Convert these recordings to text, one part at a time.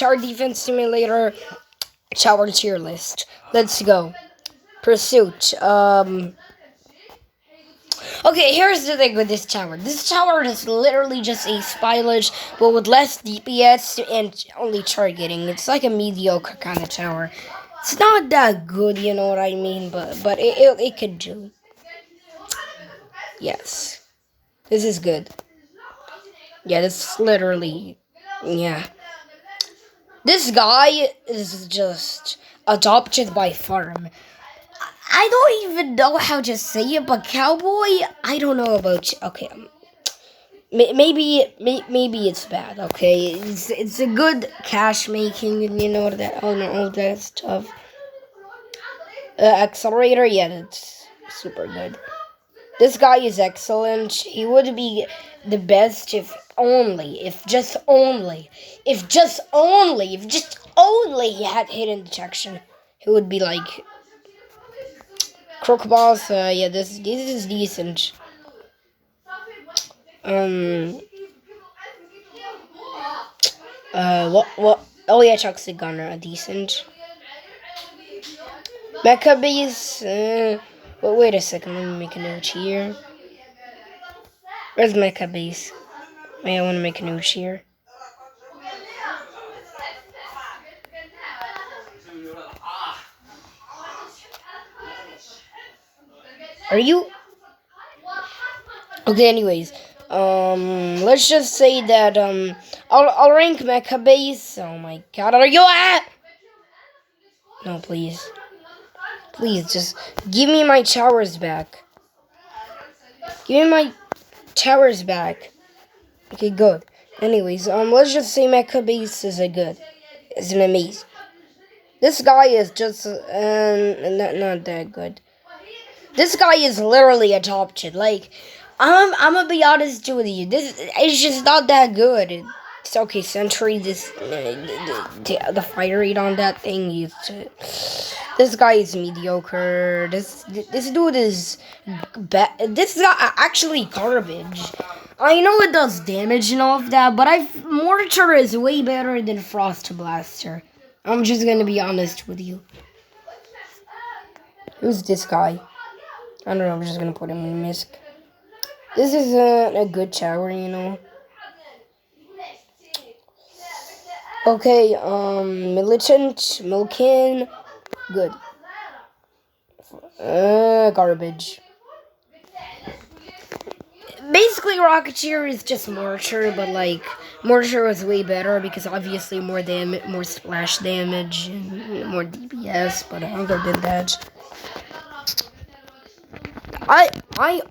Tower Defense Simulator Tower tier list. Let's go. Pursuit. Okay, here's the thing with this tower. This tower is literally just a spillage, but with less DPS and only targeting. It's like a mediocre kind of tower. It's not that good, you know what I mean, but it could do. Yes. This is good. Yeah, this literally, yeah. This guy is just adopted by farm. I don't even know how to say it, but cowboy, I don't know about. Okay, maybe it's bad. Okay, it's a good cash making, and you know that all that stuff. Accelerator, yeah, that's super good. This guy is excellent. He would be the best if just only he had hidden detection. He would be like Crook Boss. Yeah, this is decent. What? Oh yeah, Toxic Gunner, decent. Mecha Base. Well, wait a second. Let me make a note here. Where's Mecha Base? Wait, I want to make a note here. Are you? Okay, anyways. Let's just say that, I'll rank Mecha Base. Oh my god, are you at? No, please. Please, just give me my towers back. Give me my towers back. Okay, good. Anyways, let's just say Mecha Base is is an amazing. This guy is just, not that good. This guy is literally adopted. Like, I'm gonna be honest with you. This is just not that good. It's okay. Sentry, the fire rate on that thing this guy is mediocre. This dude is this is actually garbage. I know it does damage and all of that, but Mortar is way better than Frost Blaster. I'm just gonna be honest with you. Who's this guy? I don't know, I'm just gonna put him in Misk. This is a good tower, you know. Okay, Militant, Milkin, good. Garbage. Basically, Rocketeer is just Mortar, but like, Mortar was way better because obviously more splash damage, and more DPS, but other than that.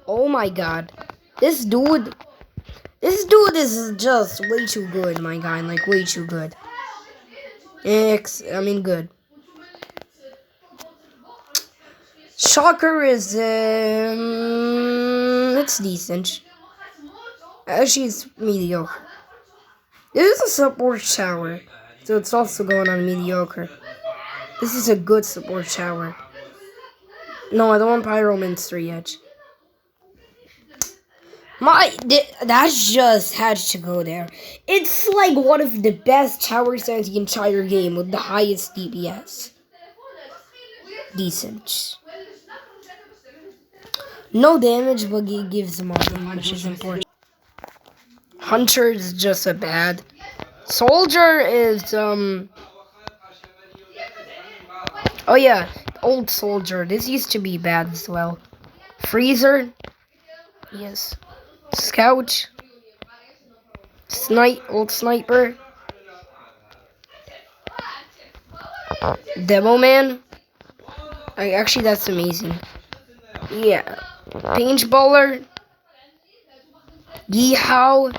Oh my god. This dude is just way too good, my guy, like way too good. Good. Shocker is, it's decent. Actually, it's mediocre. This is a support tower, so it's also going on mediocre. This is a good support tower. No, I don't want Pyromancer yet. That just had to go there. It's like one of the best towers in the entire game with the highest DPS. Decent. No damage, but it gives more damage, which is important. Hunter is just a bad. Soldier is, oh yeah, old Soldier. This used to be bad as well. Freezer. Yes. Scout. Old Sniper. Demo Man. Actually, that's amazing. Yeah. Paintballer. Yeehaw.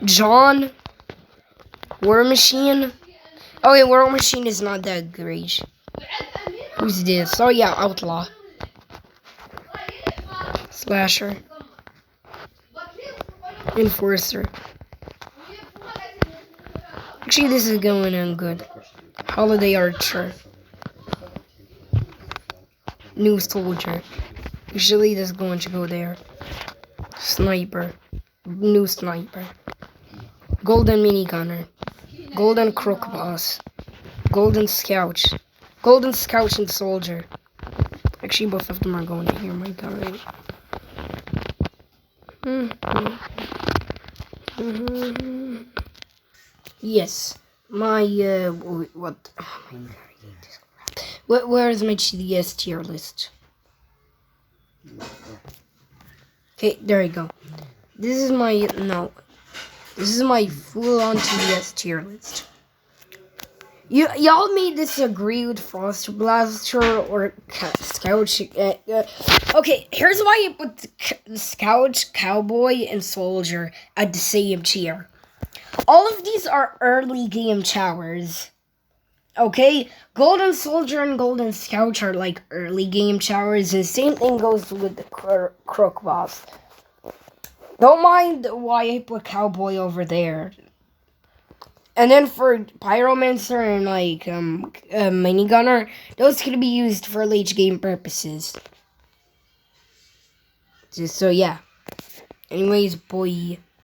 John. War Machine. Oh yeah, War Machine is not that great. Who's this? Oh yeah, Outlaw. Slasher. Enforcer. Actually, this is going on good. Holiday Archer. New Soldier. Usually this is going to go there. Sniper. New Sniper. Golden Minigunner. Golden Crook Boss. Golden Scout. Golden Scout and Soldier. Actually, both of them are going in here. My god. Yes. My, what? Oh my god, I hate this crap. Where is my GDS tier list? Okay, there you go. This is my, no. This is my full-on TDS tier list. Y'all may disagree with Frost Blaster or Scout. Okay, here's why I put Scout, Cowboy, and Soldier at the same tier. All of these are early game towers. Okay, Golden Soldier and Golden Scout are like early game towers, and same thing goes with the Crook Boss. Don't mind why I put Cowboy over there. And then for Pyromancer and like Minigunner, those could be used for late game purposes. So yeah. Anyways, boy.